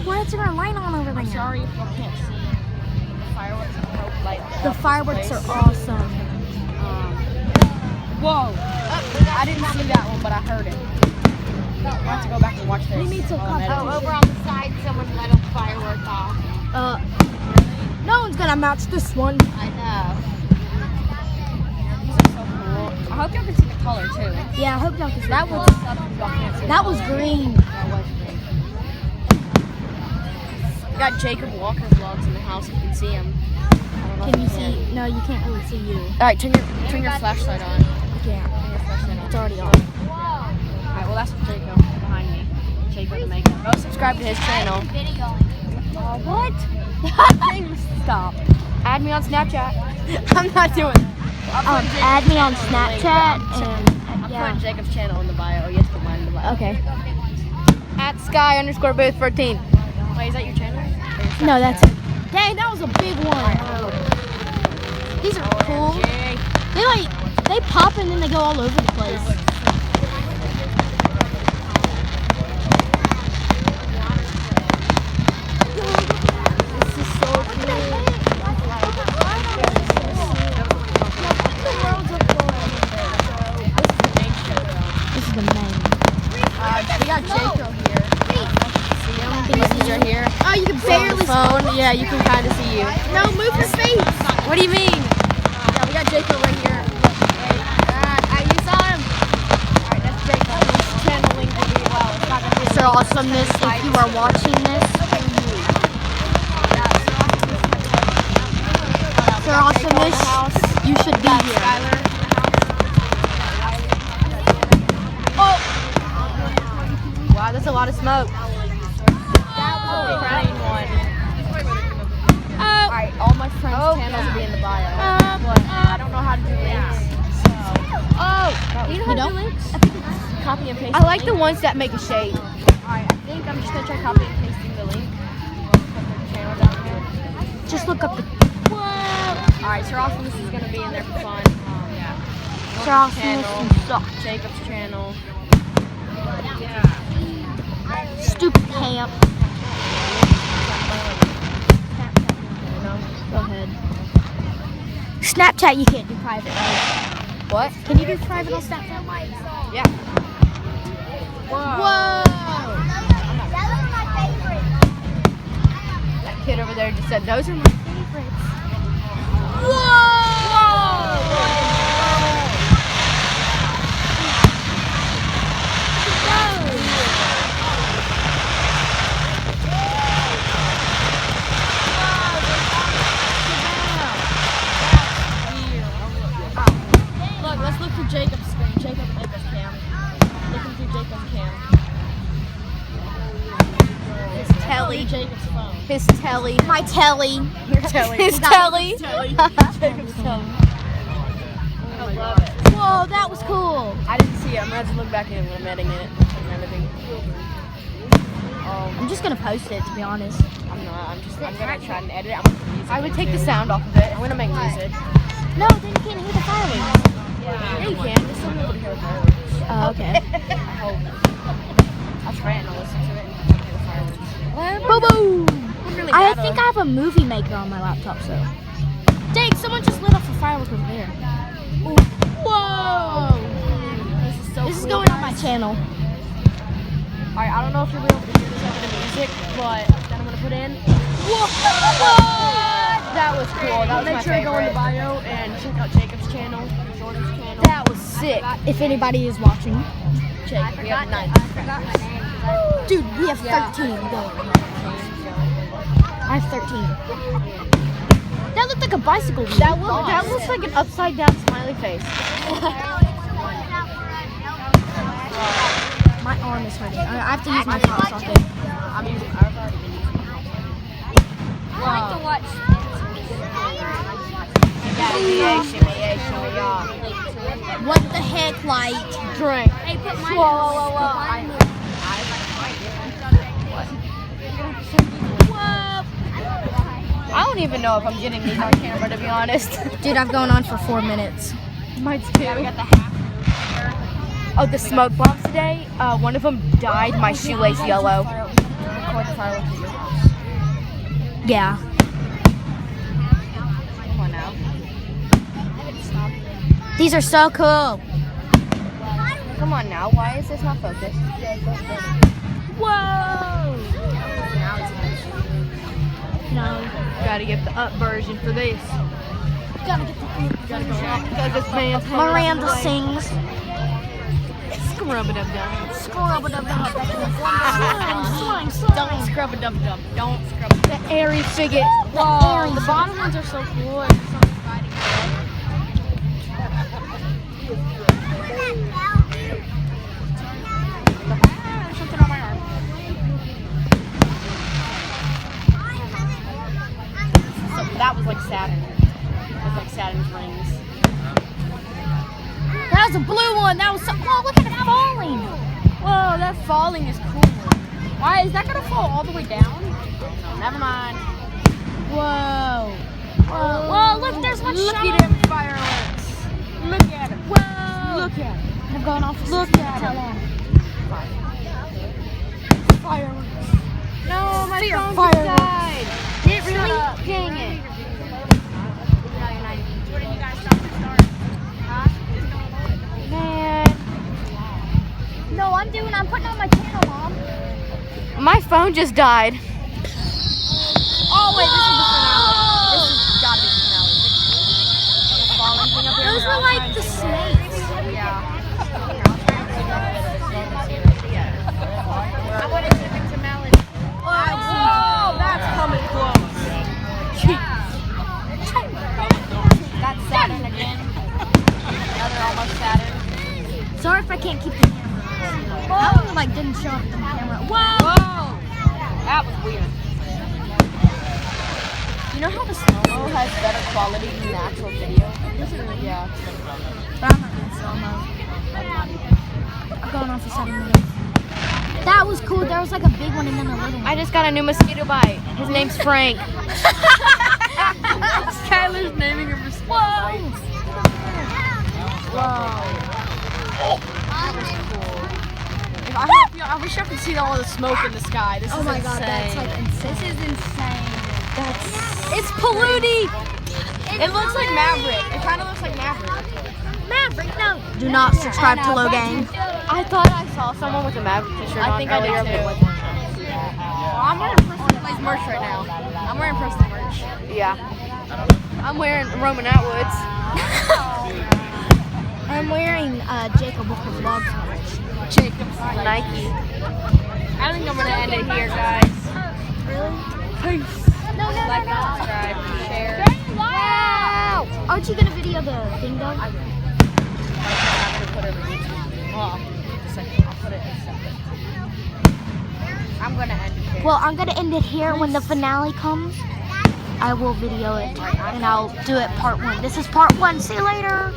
why is there a light on over there? Sorry if you can't see. Fireworks are hope light. The fireworks are awesome. Whoa! I didn't see that one, but I heard it. I have to go back and watch this. We need to come. over on the side, someone let a firework off. No one's gonna match this one. I know. These are so cool. I hope y'all can see the color too. Yeah, I hope y'all can see That that. was That was green. That was green. We got Jacob Walker vlogs in the house. You can see him. Can you see? No, you can't really see you. All right, turn your flashlight on. You can't. Turn your flashlight on. It's already on. All right, well that's Jacob behind me. Jacob the Maker. Go subscribe to his channel. What? Stop. Add me on Snapchat. I'm not doing it. Add me on Snapchat and I'm yeah. putting Jacob's channel in the bio. You have to put mine in the bio. Okay. At Sky_Booth14. Wait, is that your channel? No, that's it. Dang, that was a big one. These are cool. They pop and then they go all over the place. This is so cool. This is the main. We got Jacob here. See him? He's right here. Oh, you can barely Phone. Yeah, you can kind of see you. No, move your face. What do you mean? Yeah, we got Jacob right here. You saw him. Alright, that's Jacob. He's channeling really well. It's not gonna be Sir Awesomeness, if you are watching this. Sir Awesomeness, you should be here. Oh! Wow, that's a lot of smoke. That was a crowning one. Alright, all my friends' channels will be in the bio. But I don't know how to do links. So. You know how to do links? Copy and paste. I like the ones that make a shade. Alright, I think I'm just gonna try copy and pasting the link. Put the channel down here. Just look up the. Alright, Sir Awesomeness is gonna be in there for fun. Sir Awesomeness Channel. can suck. Jacob's channel. Stupid camp. Go ahead. Snapchat, you can't do private, right? What? Can you do private on Snapchat? Yeah. Whoa! That kid over there just said, those are my favorites. Whoa! Look, let's look for Jacob's screen. Jacob Maker's cam. Looking through Jacob's cam. His telly. Jacob's phone. His telly. My telly. Your telly. His telly. Jacob's telly. I love it. Whoa, that was cool. I didn't see it. I'm gonna have to look back in when I'm editing it. I'm just gonna post it, to be honest. I'm not. I'm gonna try and edit it. I'm gonna put music. I would take the sound off of it. I'm gonna make music. No, then you can't hear the fireworks. Yeah, you can. Just some people hear the fireworks. Oh, okay. I hope. I'll try it and I'll listen to it and hear the fireworks. Boo boo! Really I bad think on. I have a movie maker on my laptop, so. Dang, someone just lit off a firework over there. Ooh. Whoa! This is going on my channel. Alright, I don't know if you'll be able to hear this over the music, but then I'm gonna put in. Whoa! That was cool. That was Make my sure to go in favorite. the bio and check out Jacob's channel, Jordan's channel. That was sick. If anybody is watching. Jacob, we have 9. Dude, we have 13. Go. I have 13. That looked like a bicycle wheel. That looks like an upside down smiley face. My arm is hurting. I have to use my pop socket. I've already been using I like to watch. What the heck, light? Drink. Hey, put mine. Whoa. I don't even know if I'm getting these on camera, to be honest. Dude, I've gone on for 4 minutes. Mine too. We got the half. Oh, the smoke bombs today. One of them dyed my shoelace yellow. record the fireworks at your house. Yeah. Come on now. These are so cool. Come on now. Why is this not focused? Whoa! No. Gotta get the up version for this. Gotta get the Gotta go up because this band's Miranda sings. Scrub-a-dub-dub. Scrub-a-dub-dub. Slime. Don't scrub-a-dub-dub. Don't scrub. The airy figure. Whoa, the bottom ones are so cool. Something on my arm. So that was like Saturn. It was like Saturn's rings. That was a blue one. That was so. Whoa, look at it falling. Whoa, that falling is cool. Why is that gonna fall all the way down? No, never mind. Whoa. Whoa, look, there's one Look shot. at them fireworks. Look at them. Whoa. Look at them. They've gone off. Look at them. Fireworks. No, my Fear phone fireworks. just died. Did it really? Dang it. Man. No, I'm putting on my channel, Mom. My phone just died. Oh, wait, this is the finale. This has gotta be the finale. The falling thing up there. Those were like the snakes. Yeah. I want to give it to Melody. Oh, that's coming close. That's Saturn again. Another almost Saturn. Sorry if I can't keep the camera. That one like didn't show up on the camera. Whoa! Whoa! That was weird. You know how the slow-mo has better quality than the actual video? Yeah. But I'm not doing slow-mo. I'm going on for 7 minutes. That was cool. There was like a big one and then a little one. I just got a new mosquito bite. His name's Frank. Skylar's naming him mosquito bites. Whoa. I wish I could see all the smoke in the sky. This is Oh my insane. god, that's like insane. This is insane. It's polluting. It looks like Maverick. It kind of looks like Maverick. Maverick, no. Do not subscribe to Low Gang. I thought I saw someone with a Maverick t-shirt on think I did earlier, too. but it wasn't. I'm wearing Preston Plays merch right now. I'm wearing Preston merch. Yeah. I'm wearing Roman Atwoods. I'm wearing Jacob Booker Vlogs merch. Jacob's Nike. I think I'm gonna end it here, guys. Really? Peace. No, Like, subscribe, share. Wow! Aren't you gonna video the thing though? I'm gonna put it in YouTube. Well, I'll put it in separate. I'm gonna end it here. Well, I'm gonna end it here. When the finale comes, I will video it and I'll do it part 1. This is part 1. See you later.